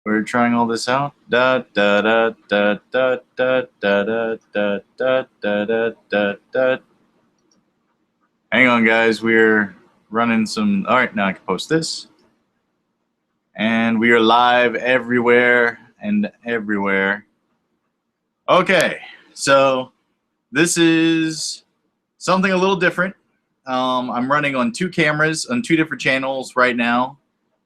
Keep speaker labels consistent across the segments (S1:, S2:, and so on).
S1: We're trying all this out. Da da da da da da da da da da da da da. Hang on, guys. We're running some. All right, now I can post this. And we are live everywhere and everywhere. Okay, so this is something a little different. I'm running on two cameras on two different channels right now.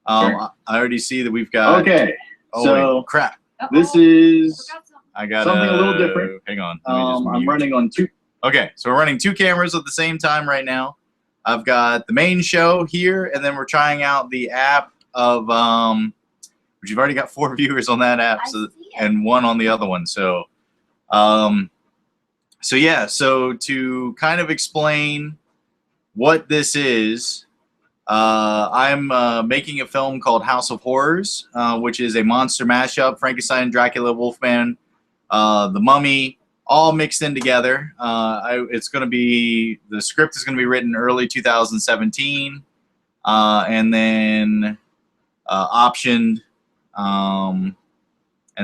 S2: Sure.
S1: I already see that we've got.
S2: Okay,
S1: so wait, crap.
S2: This is
S1: I got
S2: something a little different.
S1: Hang on.
S2: I'm running on two.
S1: Okay, so we're running two cameras at the same time right now. I've got the main show here, and then we're trying out the app of which you've already got 4 viewers on that app, and 1 on the other one. So, so to kind of explain what this is, I'm making a film called House of Horrors, which is a monster mashup: Frankenstein, Dracula, Wolfman, The Mummy, all mixed in together. It's going to be, the script is going to be written early 2017, and then optioned, and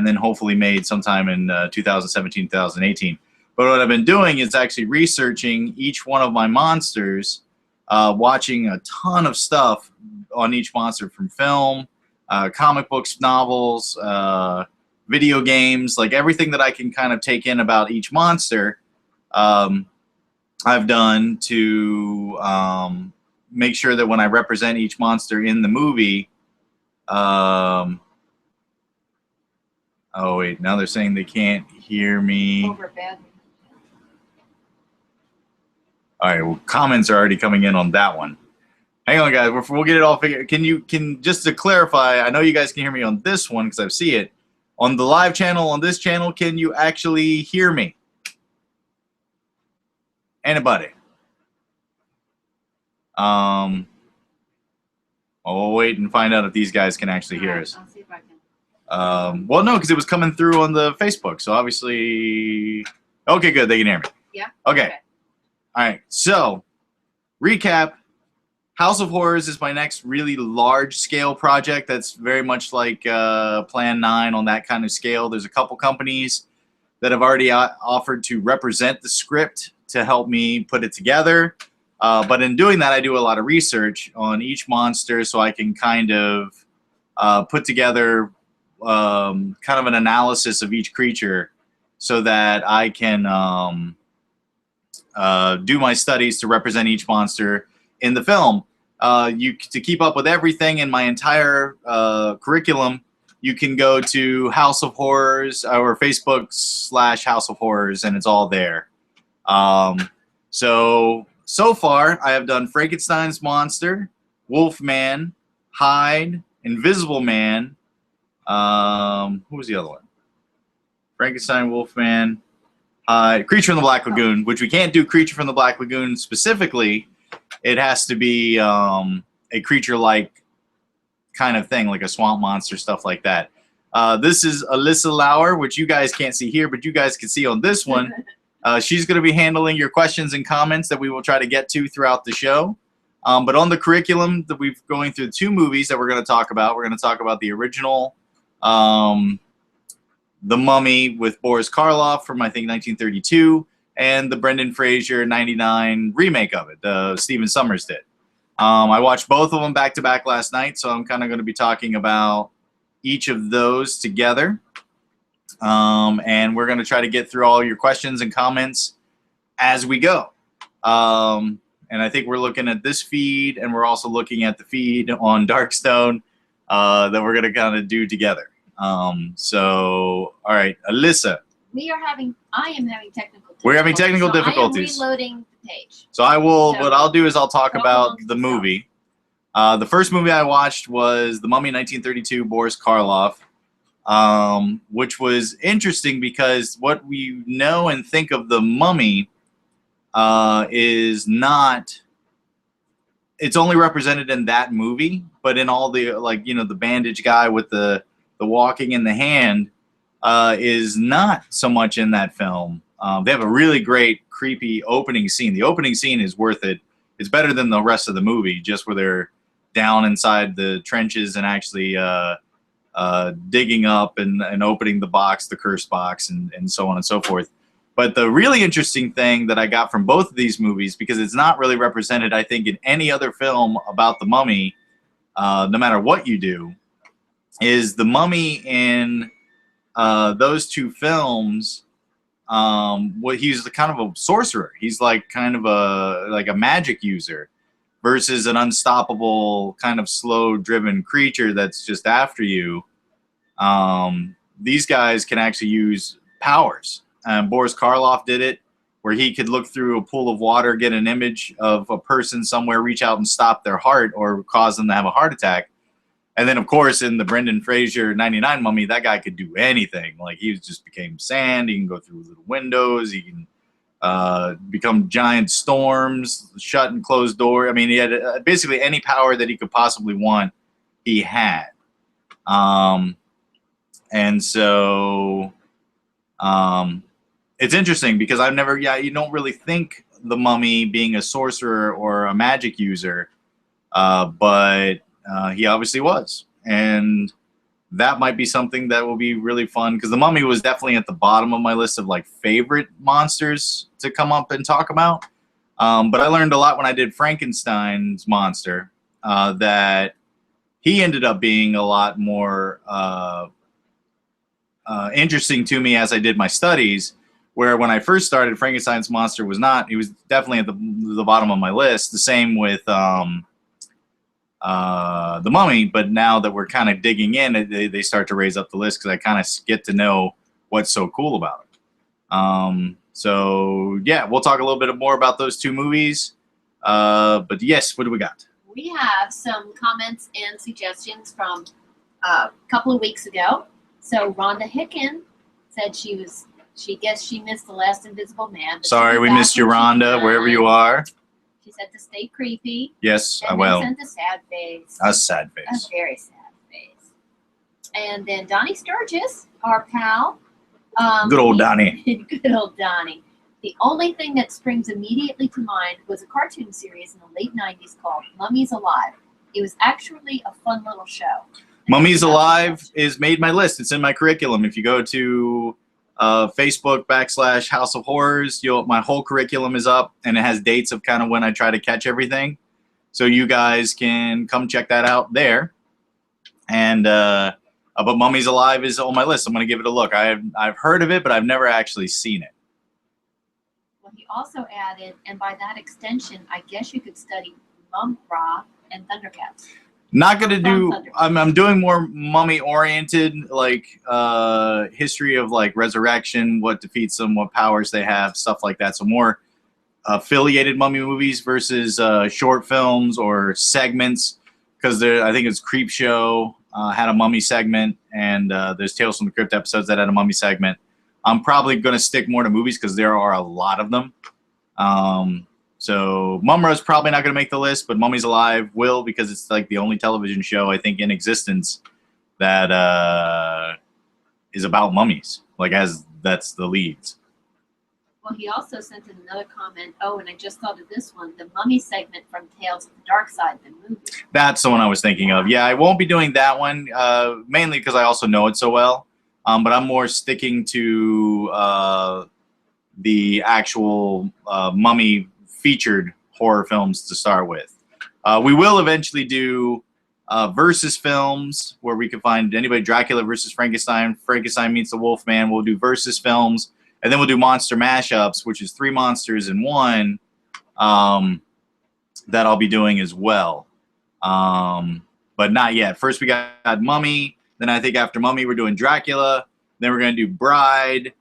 S1: then hopefully made sometime in 2017, 2018. But what I've been doing is actually researching each one of my monsters, watching a ton of stuff on each monster, from film, comic books, novels, video games, like everything that I can kind of take in about each monster. I've done to make sure that when I represent each monster in the movie, oh wait, now they're saying they can't hear me. All right, well, comments are already coming in on that one. Hang on, guys, we'll get it all figured. Can just to clarify, I know you guys can hear me on this one because I see it. On the live channel, on this channel, can you actually hear me? Anybody? I'll wait and find out if these guys can actually hear us.
S3: I'll see if I can.
S1: Well, no, because it was coming through on the Facebook, so obviously... Okay, good, they can hear me.
S3: Yeah?
S1: Okay. All right, so recap. House of Horrors is my next really large-scale project that's very much like Plan 9 on that kind of scale. There's a couple companies that have already offered to represent the script to help me put it together. But in doing that, I do a lot of research on each monster so I can kind of put together kind of an analysis of each creature so that I can do my studies to represent each monster in the film. To keep up with everything in my entire curriculum, you can go to House of Horrors or Facebook/House of Horrors, and it's all there. So far, I have done Frankenstein's monster, Wolfman, Hyde, Invisible Man. Who was the other one? Frankenstein, Wolfman, Hyde, Creature from the Black Lagoon, which we can't do Creature from the Black Lagoon specifically. It has to be a creature-like kind of thing, like a swamp monster, stuff like that. This is Alyssa Lauer, which you guys can't see here, but you guys can see on this one. She's going to be handling your questions and comments that we will try to get to throughout the show. But on the curriculum that we're going through, 2 movies that we're going to talk about. We're going to talk about the original The Mummy with Boris Karloff from, I think, 1932, and the Brendan Fraser 99 remake of it, Stephen Sommers did. I watched both of them back-to-back last night, so I'm kind of going to be talking about each of those together. And we're going to try to get through all your questions and comments as we go. And I think we're looking at this feed, and we're also looking at the feed on Darkstone that we're going to kind of do together. So, all right, Alyssa.
S3: I am having technical difficulties.
S1: We're having technical difficulties.
S3: I am reloading the page.
S1: So what I'll do is I'll talk about the movie. The first movie I watched was The Mummy 1932, Boris Karloff, which was interesting because what we know and think of The Mummy is not... It's only represented in that movie, but in all the, like, you know, the bandage guy with the walking in the hand is not so much in that film. They have a really great, creepy opening scene. The opening scene is worth it. It's better than the rest of the movie, just where they're down inside the trenches and actually digging up and opening the box, the curse box, and so on and so forth. But the really interesting thing that I got from both of these movies, because it's not really represented, I think, in any other film about the Mummy, no matter what you do, is the Mummy in those two films. He's kind of a sorcerer. He's like kind of a magic user, versus an unstoppable kind of slow-driven creature that's just after you. These guys can actually use powers. Boris Karloff did it, where he could look through a pool of water, get an image of a person somewhere, reach out and stop their heart or cause them to have a heart attack. And then, of course, in the Brendan Fraser 99 Mummy, that guy could do anything. Like, he just became sand. He can go through little windows. He can become giant storms, shut and closed door. I mean, he had basically any power that he could possibly want, he had. And so it's interesting because I've never, you don't really think the Mummy being a sorcerer or a magic user, but he obviously was. And that might be something that will be really fun, because the Mummy was definitely at the bottom of my list of like favorite monsters to come up and talk about. But I learned a lot when I did Frankenstein's monster, that he ended up being a lot more interesting to me as I did my studies, where when I first started, Frankenstein's monster was not. He was definitely at the bottom of my list. The same with the Mummy, but now that we're kind of digging in, they start to raise up the list because I kind of get to know what's so cool about it. So yeah, we'll talk a little bit more about those two movies. But yes, what do we got?
S3: We have some comments and suggestions from a couple of weeks ago. So Rhonda Hicken said she guessed she missed the last Invisible Man.
S1: Sorry, we missed you, Rhonda, wherever you are.
S3: She said to stay creepy.
S1: Yes, I
S3: and
S1: will.
S3: then sent a sad face.
S1: A sad face.
S3: A very sad face. And then Donnie Sturgis, our pal.
S1: Good old Donnie.
S3: Good old Donnie. The only thing that springs immediately to mind was a cartoon series in the late 90s called Mummies Alive. It was actually a fun little show.
S1: Mummies Alive made my list. It's in my curriculum. If you go to Facebook / House of Horrors, my whole curriculum is up, and it has dates of kind of when I try to catch everything. So you guys can come check that out there. And but Mummies Alive is on my list. I'm going to give it a look. I've heard of it, but I've never actually seen it.
S3: Well, he also added, and by that extension, I guess you could study Mum-Ra and Thundercats.
S1: Not going to do, I'm doing more mummy-oriented, like history of like resurrection, what defeats them, what powers they have, stuff like that. So more affiliated mummy movies versus short films or segments, because I think it's Creepshow had a mummy segment, and there's Tales from the Crypt episodes that had a mummy segment. I'm probably going to stick more to movies because there are a lot of them. So Mum-Ra's probably not going to make the list, but Mummies Alive will, because it's like the only television show I think in existence that is about mummies. Like that's the leads.
S3: Well, he also sent in another comment. Oh, and I just thought of this one: the Mummy segment from Tales of the Dark Side, the movie.
S1: That's the one I was thinking of. Yeah, I won't be doing that one mainly because I also know it so well. But I'm more sticking to the actual mummy featured horror films to start with. We will eventually do versus films where we can find anybody, Dracula versus Frankenstein, Frankenstein meets the Wolfman. We'll do versus films, and then we'll do monster mashups, which is 3 monsters in one, that I'll be doing as well. But not yet. First we got Mummy, then I think after Mummy we're doing Dracula, then we're going to do Bride,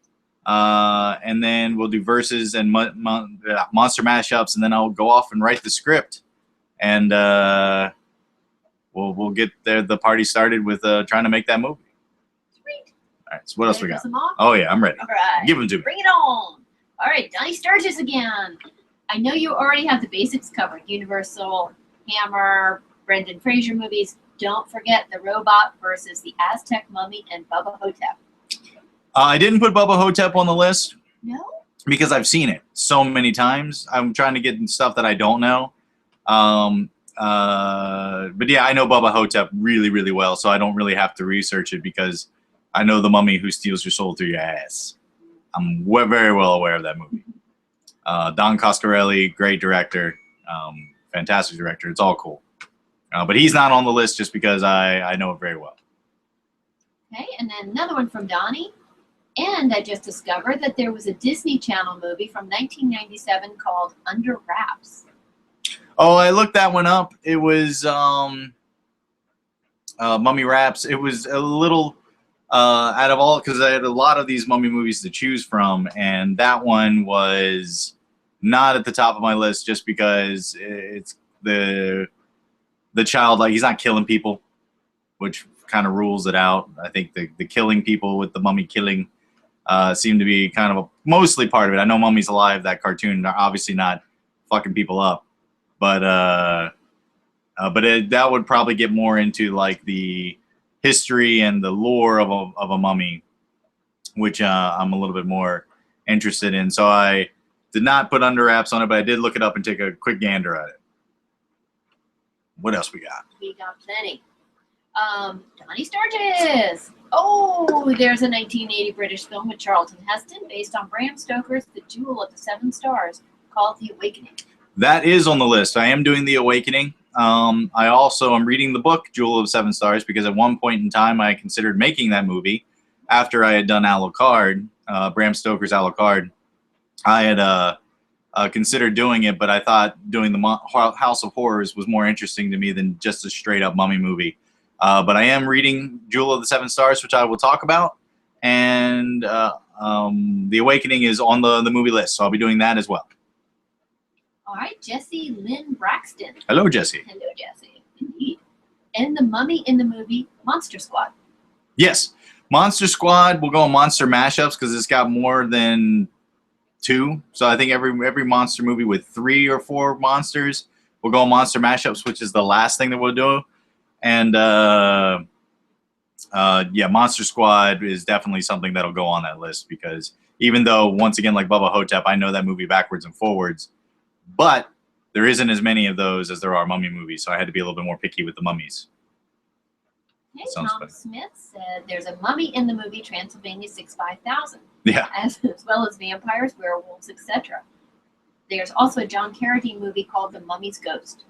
S1: and then we'll do verses and monster mashups, and then I'll go off and write the script, and we'll get the party started with trying to make that movie.
S3: Sweet.
S1: All right, so what else we got?
S3: Some more?
S1: Oh yeah, I'm ready.
S3: All right.
S1: Give them to me.
S3: Bring it on. All right, Donnie Sturgis again. I know you already have the basics covered: Universal, Hammer, Brendan Fraser movies. Don't forget the robot versus the Aztec mummy and Bubba Hotep.
S1: I didn't put Bubba Hotep on the list.
S3: No?
S1: Because I've seen it so many times. I'm trying to get stuff that I don't know. but yeah, I know Bubba Hotep really, really well, so I don't really have to research it because I know the mummy who steals your soul through your ass. I'm very well aware of that movie. Don Coscarelli, great director, fantastic director. It's all cool. But he's not on the list just because I know it very well.
S3: Okay, and then another one from Donnie. And I just discovered that there was a Disney Channel movie from 1997 called Under Wraps.
S1: Oh, I looked that one up. It was Mummy Wraps. It was a little out of all, because I had a lot of these mummy movies to choose from, and that one was not at the top of my list just because it's the child, like, he's not killing people, which kind of rules it out. I think the killing people with the mummy killing seemed to be kind of mostly part of it. I know Mummy's Alive, that cartoon, are obviously not fucking people up, but that would probably get more into like the history and the lore of a mummy, which I'm a little bit more interested in. So I did not put Under Wraps on it, but I did look it up and take a quick gander at it. What else we got?
S3: We got plenty. Donnie Sturgis. Oh, there's a 1980 British film with Charlton Heston based on Bram Stoker's The Jewel of the Seven Stars called The Awakening.
S1: That is on the list. I am doing The Awakening. I also am reading the book Jewel of Seven Stars because at one point in time I considered making that movie after I had done Alucard, Bram Stoker's Alucard. I had considered doing it, but I thought doing the House of Horrors was more interesting to me than just a straight up mummy movie. But I am reading Jewel of the Seven Stars, which I will talk about, and The Awakening is on the movie list, so I'll be doing that as well.
S3: All right, Jessie Lynn Braxton.
S1: Hello, Jesse.
S3: Hello, Jessie. Indeed. And the mummy in the movie Monster Squad.
S1: Yes, Monster Squad will go on monster mashups because it's got more than 2. So I think every monster movie with 3 or 4 monsters will go on monster mashups, which is the last thing that we'll do. And yeah, Monster Squad is definitely something that'll go on that list because even though, once again, like Bubba Hotep, I know that movie backwards and forwards, but there isn't as many of those as there are mummy movies, so I had to be a little bit more picky with the mummies.
S3: Okay,
S1: Sounds
S3: Tom
S1: funny.
S3: Smith said there's a mummy in the movie Transylvania 65000,
S1: Yeah.
S3: as well as vampires, werewolves, etc. There's also a John Carradine movie called The Mummy's Ghost.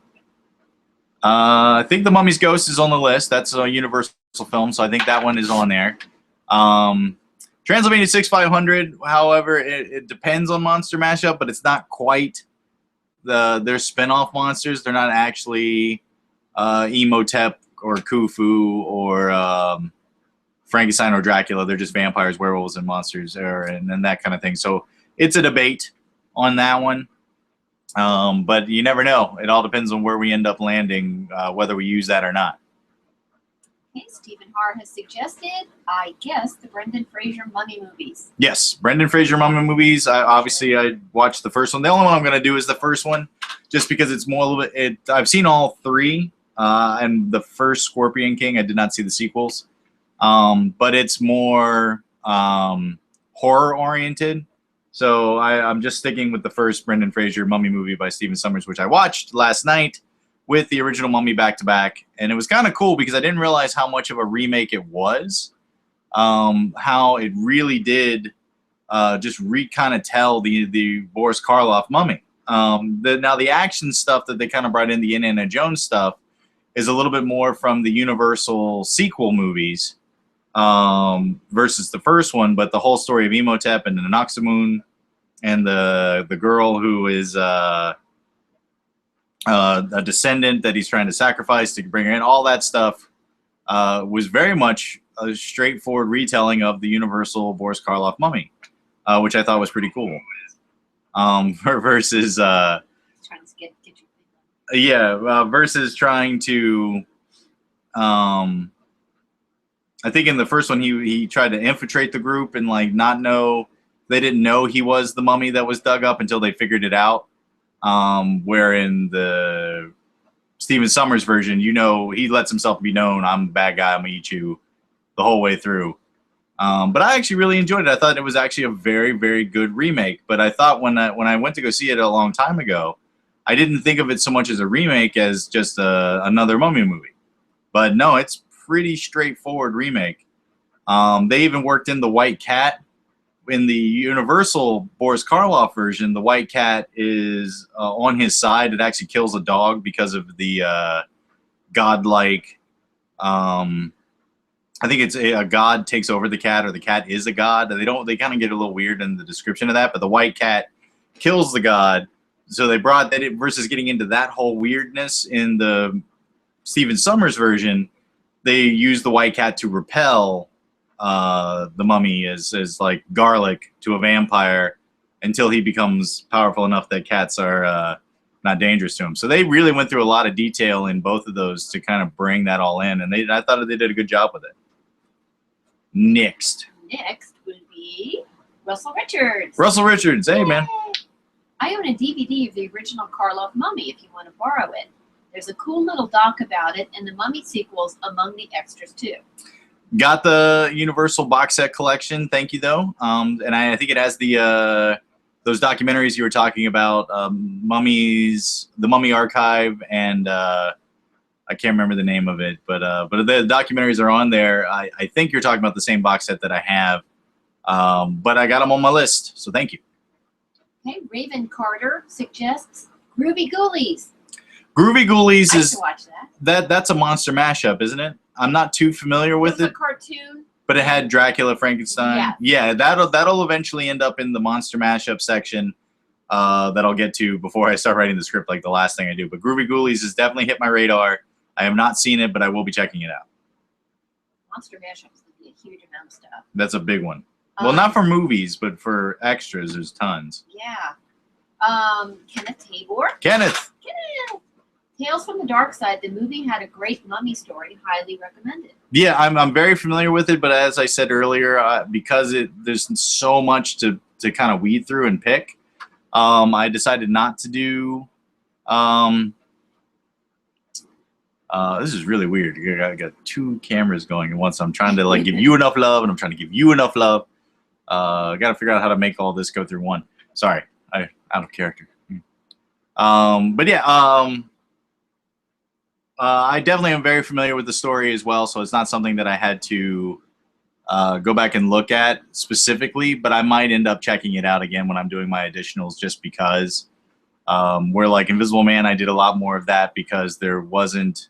S1: I think The Mummy's Ghost is on the list. That's a Universal film, so I think that one is on there. Transylvania 6500, however, it depends on monster mashup, but it's not quite their spin-off monsters. They're not actually Emotep or Khufu or Frankenstein or Dracula. They're just vampires, werewolves, and monsters, and that kind of thing. So it's a debate on that one. But you never know. It all depends on where we end up landing, whether we use that or not.
S3: Okay, Stephen Haar has suggested, I guess, the Brendan Fraser mummy movies.
S1: Yes, Brendan Fraser mummy movies. I watched the first one. The only one I'm going to do is the first one, just because it's more a little bit. I've seen all 3, and the first Scorpion King. I did not see the sequels, but it's more horror oriented. So I'm just sticking with the first Brendan Fraser mummy movie by Stephen Sommers, which I watched last night with the original Mummy back-to-back. And it was kind of cool because I didn't realize how much of a remake it was, how it really did just kind of tell the Boris Karloff mummy. Now, the action stuff that they kind of brought in, the Indiana Jones stuff, is a little bit more from the Universal sequel movies versus the first one, but the whole story of Emotep and the Noxamoon and the girl who is a descendant that he's trying to sacrifice to bring her in, all that stuff was very much a straightforward retelling of the Universal Boris Karloff mummy, which I thought was pretty cool. Versus
S3: Trying to get
S1: versus trying to I think in the first one he tried to infiltrate the group and like not know, they didn't know he was the mummy that was dug up until they figured it out. Where in the Stephen Sommers version, he lets himself be known. I'm a bad guy. I'm gonna eat you the whole way through. But I actually really enjoyed it. I thought it was actually a very, very good remake. But I thought when I went to go see it a long time ago, I didn't think of it so much as a remake as just another Mummy movie. But no, it's pretty straightforward remake. They even worked in the White Cat. In the Universal Boris Karloff version, the White Cat is on his side. It actually kills a dog because of the godlike. I think it's a god takes over the cat, or the cat is a god. They kind of get a little weird in the description of that, but the White Cat kills the god. So they brought that in, versus getting into that whole weirdness in the Stephen Sommers version. They use the White Cat to repel the Mummy as like garlic to a vampire until he becomes powerful enough that cats are not dangerous to him. So they really went through a lot of detail in both of those to kind of bring that all in, and I thought they did a good job with it. Next
S3: would be Russell Richards.
S1: Russell Richards, hey man.
S3: Yay. I own a DVD of the original Karloff Mummy if you want to borrow it. There's a cool little doc about it, and the Mummy sequels among the extras too.
S1: Got the Universal box set collection. Thank you, though. And I think it has the those documentaries you were talking about, Mummies, the Mummy Archive, and I can't remember the name of it, but the documentaries are on there. I think you're talking about the same box set that I have, but I got them on my list, so thank you.
S3: Okay, Raven Carter suggests Groovy Ghoulies.
S1: Groovy Ghoulies
S3: I
S1: is
S3: used to watch that.
S1: that's a monster mashup, isn't it? I'm not too familiar with
S3: It was
S1: it.
S3: a cartoon.
S1: But it had Dracula, Frankenstein.
S3: Yeah.
S1: Yeah, that'll eventually end up in the monster mashup section that I'll get to before I start writing the script, like the last thing I do. But Groovy Ghoulies has definitely hit my radar. I have not seen it, but I will be checking it out.
S3: Monster mashups would be a huge amount of stuff.
S1: That's a big one. Well, not for movies, but for extras, there's tons.
S3: Yeah. Kenneth Tabor.
S1: Kenneth.
S3: Tales from the Dark Side. The movie had a great mummy story. Highly recommended.
S1: Yeah, I'm very familiar with it, but as I said earlier, because there's so much to kind of weed through and pick, I decided not to do. This is really weird. I got two cameras going at once. I'm trying to like give you enough love, and I'm trying to give you enough love. I got to figure out how to make all this go through one. Sorry, out of character. But yeah, I definitely am very familiar with the story as well, so it's not something that I had to go back and look at specifically, but I might end up checking it out again when I'm doing my additionals, just because where like Invisible Man, I did a lot more of that because there wasn't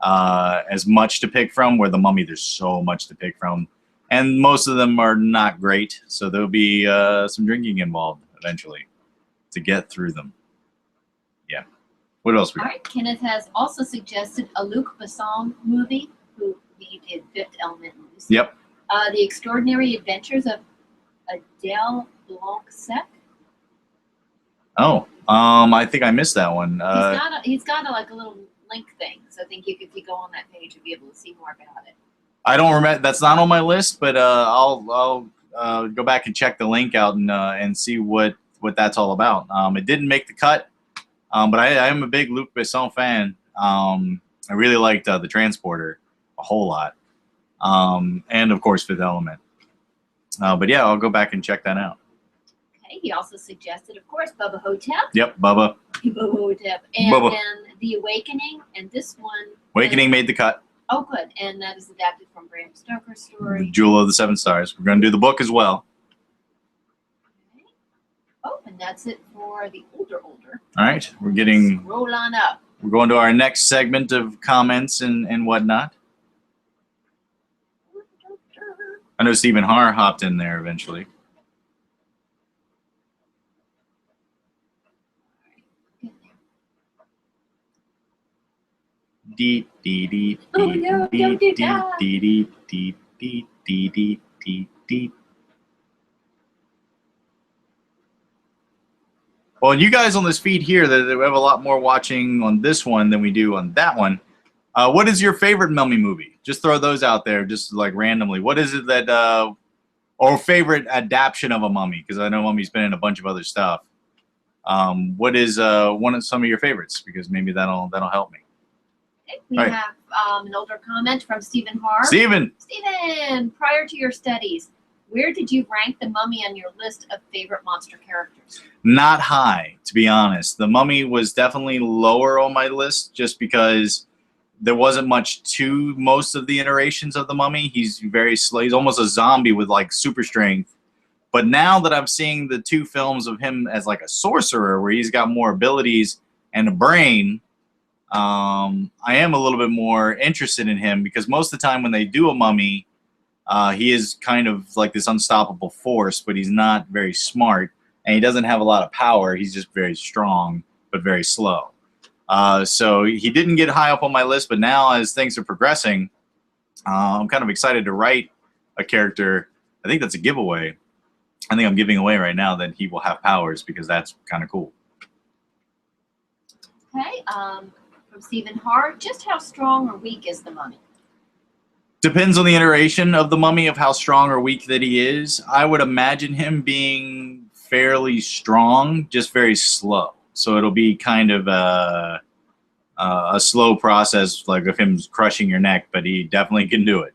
S1: as much to pick from, where the Mummy, there's so much to pick from, and most of them are not great, so there'll be some drinking involved eventually to get through them. Yeah. What else we got?
S3: All right. Kenneth has also suggested a Luc Besson movie, who he did Fifth Element movies.
S1: Yep.
S3: The Extraordinary Adventures of Adele Blanc-Sec.
S1: Oh, I think I missed that one.
S3: He's got a, like a little link thing, so I think if you go on that page, you'll be able to see more about it.
S1: I don't remember. That's not on my list, but I'll go back and check the link out and see what that's all about. It didn't make the cut. But I am a big Luc Besson fan. I really liked The Transporter a whole lot. And, of course, Fifth Element. But, yeah, I'll go back and check that out.
S3: Okay, he also suggested, of course, Bubba Hotep.
S1: Yep, Bubba.
S3: Bubba Hotep. And
S1: Bubba.
S3: then The Awakening, and this one...
S1: Awakening made the cut.
S3: Oh, good. And that is adapted from Bram Stoker's story.
S1: Jewel of the Seven Stars. We're going to do the book as well.
S3: Okay. Oh, and that's it for the older.
S1: All right, we're getting...
S3: Roll on up.
S1: We're going to our next segment of comments and whatnot. I know Stephen Haar hopped in there eventually. Dee dee dee
S3: Oh, no,
S1: dee
S3: don't do
S1: dee
S3: that.
S1: dee dee dee dee dee dee dee dee. Well, you guys on this feed here, that we have a lot more watching on this one than we do on that one. What is your favorite Mummy movie? Just throw those out there, just like randomly. What is it that, or favorite adaptation of a Mummy? Because I know Mummy's been in a bunch of other stuff. What is one of some of your favorites? Because maybe that'll help me.
S3: Okay, we
S1: All right.
S3: have an older comment from Stephen Haar.
S1: Stephen.
S3: Stephen, prior to your studies, Where did you rank the Mummy on your list of favorite monster characters?
S1: Not high, to be honest. The Mummy was definitely lower on my list just because there wasn't much to most of the iterations of the Mummy. He's very slow. He's almost a zombie with like super strength. But now that I'm seeing the 2 films of him as like a sorcerer where he's got more abilities and a brain, I am a little bit more interested in him because most of the time when they do a Mummy, he is kind of like this unstoppable force, but he's not very smart, and he doesn't have a lot of power. He's just very strong, but very slow. So he didn't get high up on my list, but now as things are progressing, I'm kind of excited to write a character. I think that's a giveaway. I think I'm giving away right now that he will have powers because that's kind of cool.
S3: Okay, from Stephen Hart, just how strong or weak is the Mummy?
S1: Depends on the iteration of the Mummy of how strong or weak that he is. I would imagine him being fairly strong, just very slow. So it'll be kind of a slow process, like of him crushing your neck, but he definitely can do it.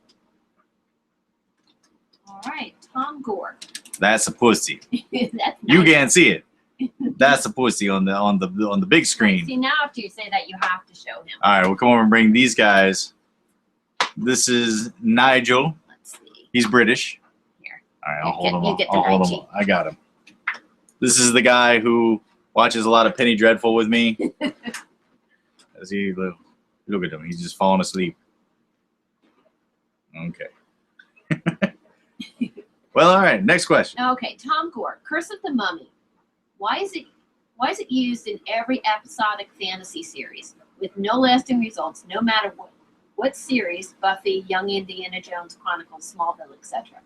S3: All right, Tom Gore.
S1: That's a pussy.
S3: That's nice.
S1: You can't see it. That's a pussy on the big screen.
S3: See, now after you say that, you have to show him.
S1: All right, we'll come over and bring these guys. This is Nigel.
S3: Let's see.
S1: He's British.
S3: Here.
S1: All right, I'll
S3: You
S1: hold
S3: get
S1: him. I'll
S3: the
S1: hold
S3: Nigel.
S1: him. I got him. This is the guy who watches a lot of Penny Dreadful with me. As he look at him, he's just falling asleep. Okay. Well, all right. Next question.
S3: Okay, Tom Gore, Curse of the Mummy. Why is it used in every episodic fantasy series with no lasting results, no matter what series? Buffy, Young Indiana Jones Chronicles, Smallville, etc.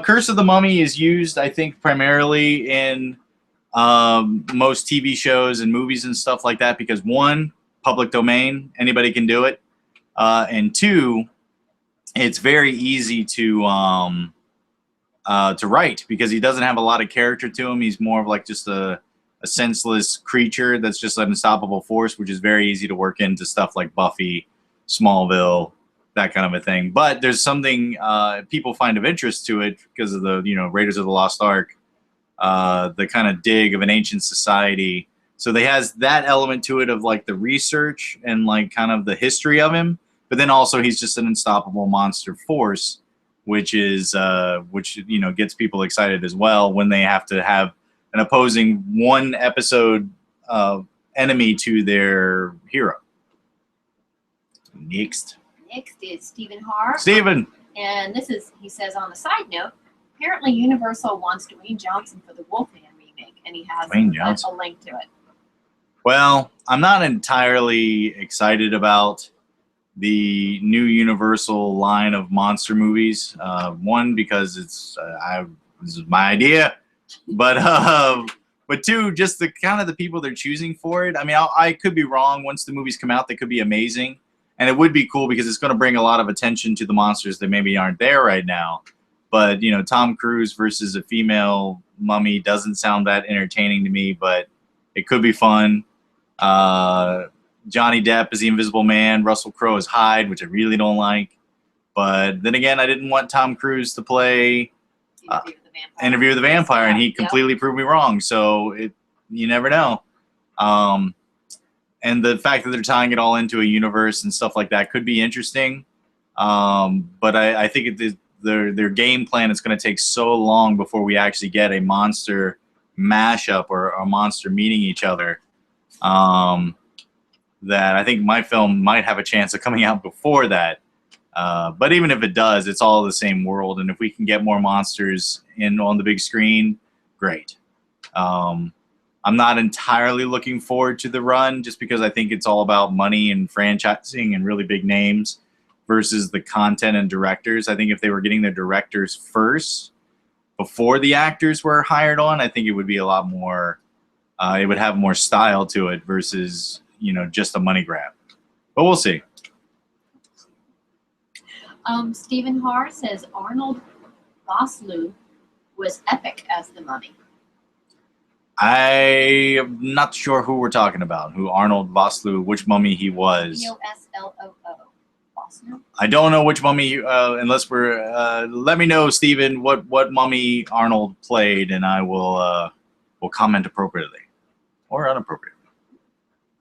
S1: Curse of the Mummy is used, I think, primarily in most TV shows and movies and stuff like that because 1, public domain, anybody can do it, and 2, it's very easy to write because he doesn't have a lot of character to him. He's more of like just a senseless creature that's just an unstoppable force, which is very easy to work into stuff like Buffy, Smallville, that kind of a thing. But there's something people find of interest to it because of the Raiders of the Lost Ark, the kind of dig of an ancient society. So they has that element to it of like the research and like kind of the history of him. But then also he's just an unstoppable monster force, which is which gets people excited as well when they have to have an opposing 1 episode enemy to their hero. Next
S3: is Stephen Hart.
S1: Stephen.
S3: And he says on the side note, apparently Universal wants Dwayne Johnson for the Wolfman remake, and he has a link to it.
S1: Well, I'm not entirely excited about the new Universal line of monster movies. 1, because this is my idea, but 2, just the kind of the people they're choosing for it. I mean, I could be wrong. Once the movies come out, they could be amazing, and it would be cool because it's going to bring a lot of attention to the monsters that maybe aren't there right now. But Tom Cruise versus a female mummy doesn't sound that entertaining to me, but it could be fun. Johnny Depp is the Invisible Man. Russell Crowe is Hyde, which I really don't like. But then again, I didn't want Tom Cruise to play Interview with the Vampire, and he completely proved me wrong. So you never know. And the fact that they're tying it all into a universe and stuff like that could be interesting. But I think their game plan is going to take so long before we actually get a monster mashup or a monster meeting each other. That I think my film might have a chance of coming out before that. But even if it does, it's all the same world. And if we can get more monsters on the big screen, great. I'm not entirely looking forward to the run just because I think it's all about money and franchising and really big names versus the content and directors. I think if they were getting their directors first before the actors were hired on, I think it would be a lot more, it would have more style to it versus, just a money grab. But we'll see.
S3: Stephen Haar says Arnold Vosloo was epic as the mummy.
S1: I am not sure who we're talking about. Who Arnold Vosloo, which mummy he was.
S3: Vosloo. also?
S1: I don't know which mummy, unless we're. Let me know, Steven, what mummy Arnold played, and I will comment appropriately or inappropriately.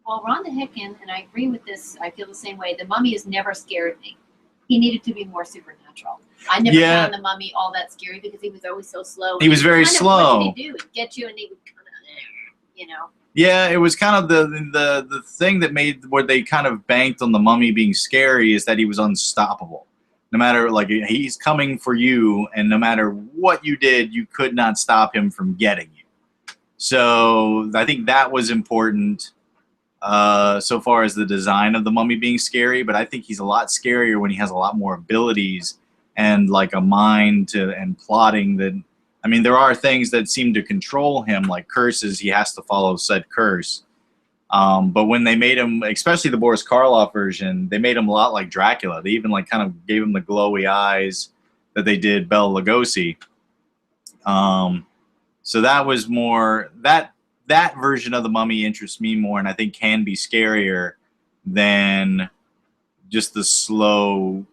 S3: Well, Rhonda Hicken, and I agree with this, I feel the same way. The Mummy has never scared me. He needed to be more supernatural. I never
S1: Yeah.
S3: found the Mummy all that scary because he was always so slow.
S1: He was very
S3: What
S1: slow.
S3: did he do? He'd get you, and he would kind of,
S1: Yeah, it was kind of the thing that made where they kind of banked on the Mummy being scary is that he was unstoppable. No matter, like, he's coming for you, and no matter what you did, you could not stop him from getting you. So I think that was important. So far as the design of the Mummy being scary, but I think he's a lot scarier when he has a lot more abilities and like a mind and plotting. That, I mean, there are things that seem to control him, like curses. He has to follow said curse. But when they made him, especially the Boris Karloff version, they made him a lot like Dracula. They even like kind of gave him the glowy eyes that they did Bela Lugosi. So that was more that version of the Mummy interests me more, and I think can be scarier than just the slow.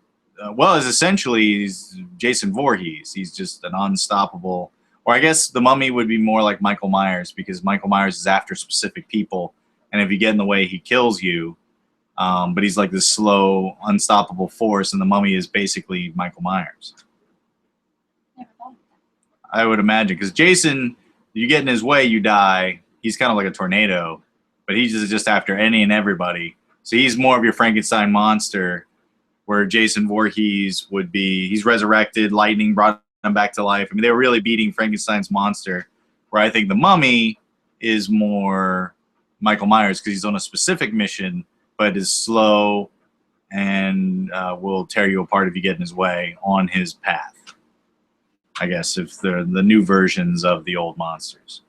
S1: Well, is essentially he's Jason Voorhees. He's just an unstoppable. Or I guess the Mummy would be more like Michael Myers, because Michael Myers is after specific people, and if you get in the way, he kills you. But he's like this slow, unstoppable force, and the Mummy is basically Michael Myers.
S3: never thought of that.
S1: I would imagine, because Jason, you get in his way, you die. He's kind of like a tornado, but he's just after any and everybody. So he's more of your Frankenstein monster, where Jason Voorhees would be. He's resurrected. Lightning brought him back to life. I mean, they were really beating Frankenstein's monster. Where I think the Mummy is more Michael Myers, because he's on a specific mission, but is slow and will tear you apart if you get in his way on his path. I guess if they're the new versions of the old monsters.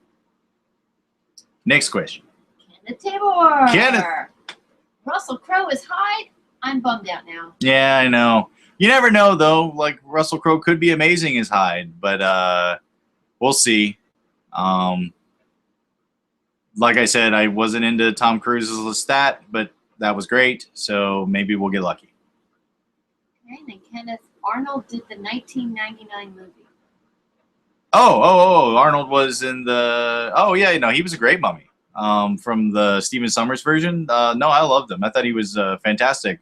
S1: Next question.
S3: Kenneth Tabor.
S1: Kenneth.
S3: Russell Crowe is Hyde. I'm bummed out now.
S1: Yeah, I know. You never know, though. Like, Russell Crowe could be amazing as Hyde, but we'll see. Like I said, I wasn't into Tom Cruise's Lestat, but that was great, so maybe we'll get lucky.
S3: Okay, and then Kenneth Arnold did the 1999 movie.
S1: Arnold was in the... Oh, yeah, no, he was a great Mummy. From the Stephen Sommers version. No, I loved him. I thought he was fantastic.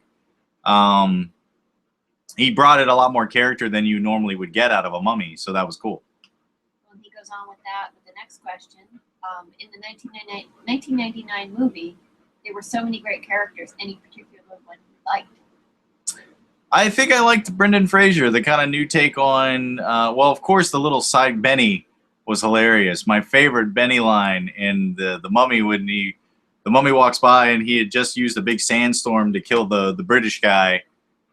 S1: He brought in a lot more character than you normally would get out of a mummy, so that was cool.
S3: Well, he goes on with that with the next question. In the 1999 movie, there were so many great characters. Any particular one you liked?
S1: I think I liked Brendan Fraser, the kind of new take on, well, of course, the little side Benny was hilarious. My favorite Benny line in the Mummy, when the Mummy walks by and he had just used a big sandstorm to kill the British guy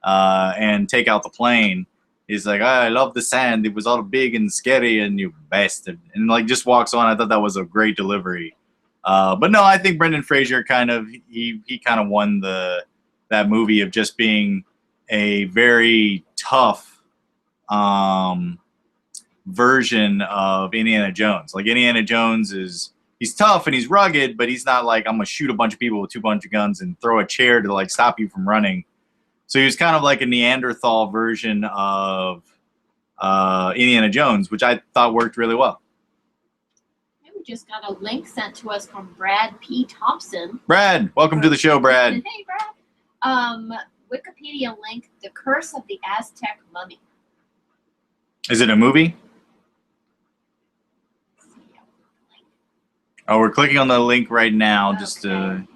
S1: and take out the plane. He's like, I love the sand. It was all big and scary, and you bastard. And like just walks on. I thought that was a great delivery. But no, I think Brendan Fraser kind of he kind of won that movie of just being a very tough version of Indiana Jones. Like Indiana Jones he's tough and he's rugged, but he's not like, I'm gonna shoot a bunch of people with 2 bunch of guns and throw a chair to like stop you from running. So he was kind of like a Neanderthal version of Indiana Jones, which I thought worked really well.
S3: Okay, we just got a link sent to us from Brad P. Thompson.
S1: Brad, welcome to the show, Brad.
S3: Hey, Brad. Wikipedia link, The Curse of the Aztec Mummy.
S1: Is it a movie? Oh, we're clicking on the link right now.
S3: Okay.
S1: Just to...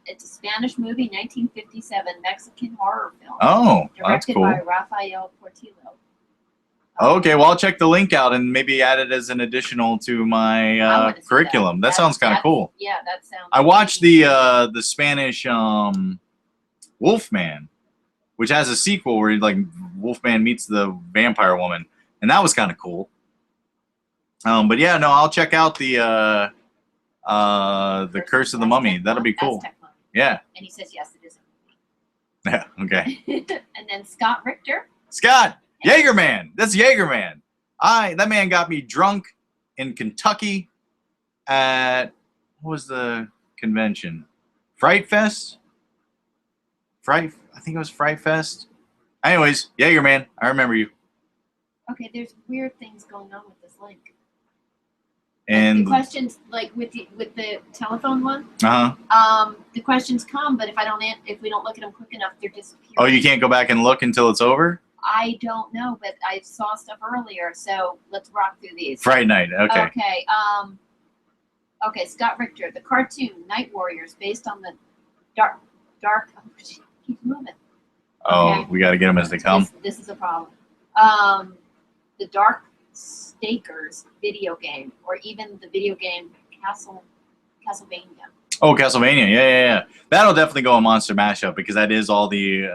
S3: It's a Spanish movie, 1957, Mexican horror film.
S1: Oh, that's
S3: directed
S1: cool.
S3: by Rafael Portillo.
S1: Okay, well, I'll check the link out and maybe add it as an additional to
S3: I
S1: my
S3: wanna see
S1: curriculum. That sounds kind of cool.
S3: Yeah, that sounds.
S1: I watched the Spanish Wolfman, which has a sequel where like Wolfman meets the vampire woman, and that was kind of cool. But yeah, no, I'll check out the Curse of the Mummy. That'll be cool.
S3: Aztec Mummy.
S1: Yeah.
S3: And he says yes, it is
S1: Yeah. Okay.
S3: a movie. And then Scott Richter.
S1: Scott Jaegerman. That's Jaegerman. That man got me drunk in Kentucky at, what was the convention? Fright Fest. I think it was Fright Fest. Anyways, Jaeger Man, I remember you.
S3: Okay, there's weird things going on with this link.
S1: And
S3: the questions, like with the telephone one, the questions come, but if we don't look at them quick enough, they're disappearing.
S1: oh, you can't go back and look until it's over?
S3: I don't know, but I saw stuff earlier, so let's rock through these.
S1: Fright Night, okay.
S3: Okay, okay, Scott Richter, the cartoon Night Warriors, based on the dark. Oh, keep moving.
S1: Oh,
S3: Okay.
S1: we got to get them as they come.
S3: This is a problem. The Darkstakers video game, or even the video game Castlevania.
S1: Oh, Castlevania, yeah. That'll definitely go on Monster Mashup because that is all the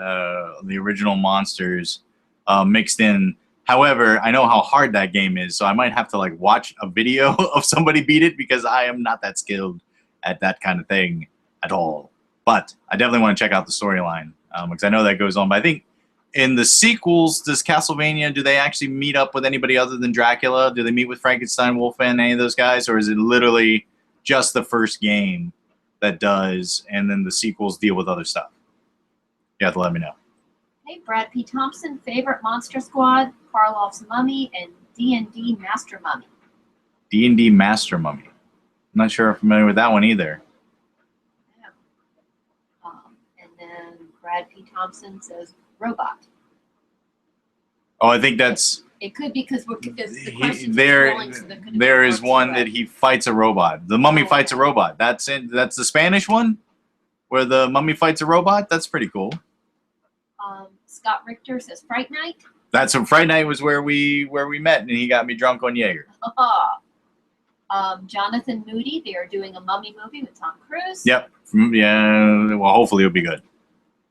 S1: original monsters mixed in. However, I know how hard that game is, so I might have to like watch a video of somebody beat it because I am not that skilled at that kind of thing at all. But I definitely want to check out the storyline because I know that goes on. But I think in the sequels, does Castlevania, do they actually meet up with anybody other than Dracula? Do they meet with Frankenstein, Wolfman, any of those guys? Or is it literally just the first game that does, and then the sequels deal with other stuff? You have to let me know.
S3: Hey, Brad P. Thompson, favorite Monster Squad, Karloff's Mummy, and D&D Master Mummy.
S1: D&D Master Mummy. I'm not sure I'm familiar with that one either.
S3: Yeah. And then Brad P. Thompson says robot.
S1: Oh, I think that's...
S3: It could be because the questions are scrolling, so there could be
S1: there is
S3: more
S1: one
S3: spread.
S1: that he fights a robot. The mummy fights a robot. That's it. That's the Spanish one, where the mummy fights a robot. That's pretty cool.
S3: Scott Richter says Fright Night.
S1: That's what Fright Night was where we met, and he got me drunk on Jaeger.
S3: Jonathan Moody, they are doing a mummy movie with Tom Cruise.
S1: Yep. Yeah. Well, hopefully it'll be good.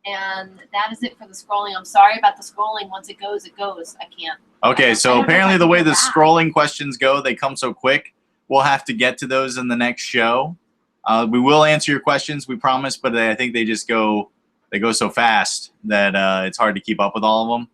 S3: And that is it for the scrolling. I'm sorry about the scrolling. Once it goes, it goes. I can't.
S1: Okay,
S3: I
S1: so
S3: don't know
S1: apparently
S3: if I
S1: the
S3: can
S1: way
S3: go
S1: the
S3: back.
S1: scrolling questions go, they come so quick. We'll have to get to those in the next show. We will answer your questions, we promise, but I think they just go. They go so fast that it's hard to keep up with all of them.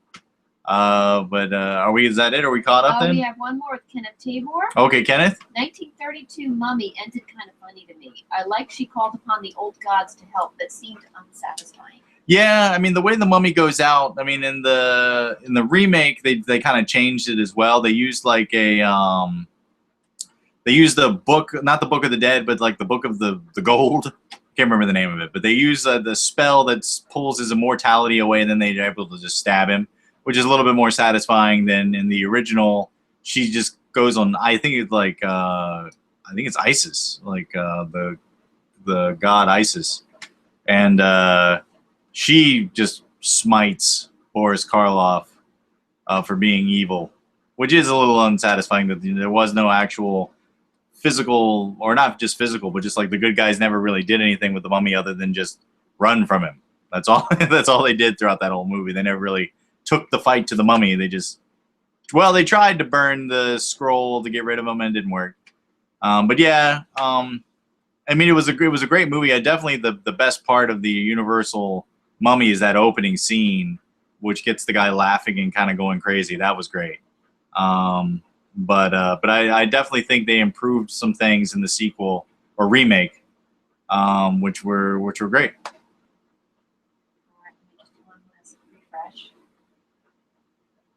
S1: But are we? Is that it? Are we caught up then?
S3: We have one more with Kenneth Tabor.
S1: Okay, Kenneth.
S3: 1932 Mummy ended kind of funny to me. I like she called upon the old gods to help, but seemed unsatisfying.
S1: Yeah, I mean the way the mummy goes out. I mean in the remake they kind of changed it as well. They used like a they used the book, not the Book of the Dead, but like the Book of the Gold. Can't remember the name of it, but they use the spell that pulls his immortality away, and then they're able to just stab him, which is a little bit more satisfying than in the original. She just goes on. I think it's like I think it's Isis, like the god Isis, and she just smites Boris Karloff for being evil, which is a little unsatisfying that there was no actual physical, or not just physical, but just like the good guys never really did anything with the mummy other than just run from him. That's all. That's all they did throughout that whole movie. They never really took the fight to the mummy. They just, well, they tried to burn the scroll to get rid of him and it didn't work. But yeah, I mean, it was a great movie. Definitely the best part of the Universal Mummy is that opening scene, which gets the guy laughing and kind of going crazy. That was great. But I definitely think they improved some things in the sequel or remake, which were great.
S3: All right, let me just do one last refresh.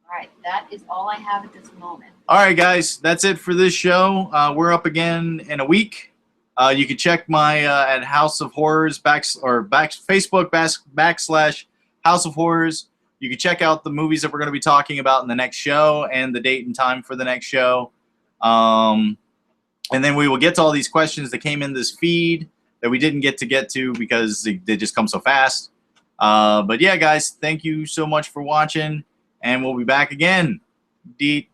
S3: All right, that is all I have at this moment.
S1: All right, guys, that's it for this show. We're up again in a week. You can check my at House of Horrors Facebook / House of Horrors. You can check out the movies that we're going to be talking about in the next show and the date and time for the next show. And then we will get to all these questions that came in this feed that we didn't get to because they just come so fast. But yeah, guys, thank you so much for watching, and we'll be back again. This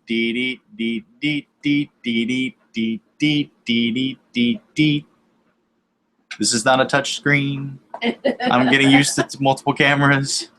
S1: is not a touch screen. I'm getting used to multiple cameras.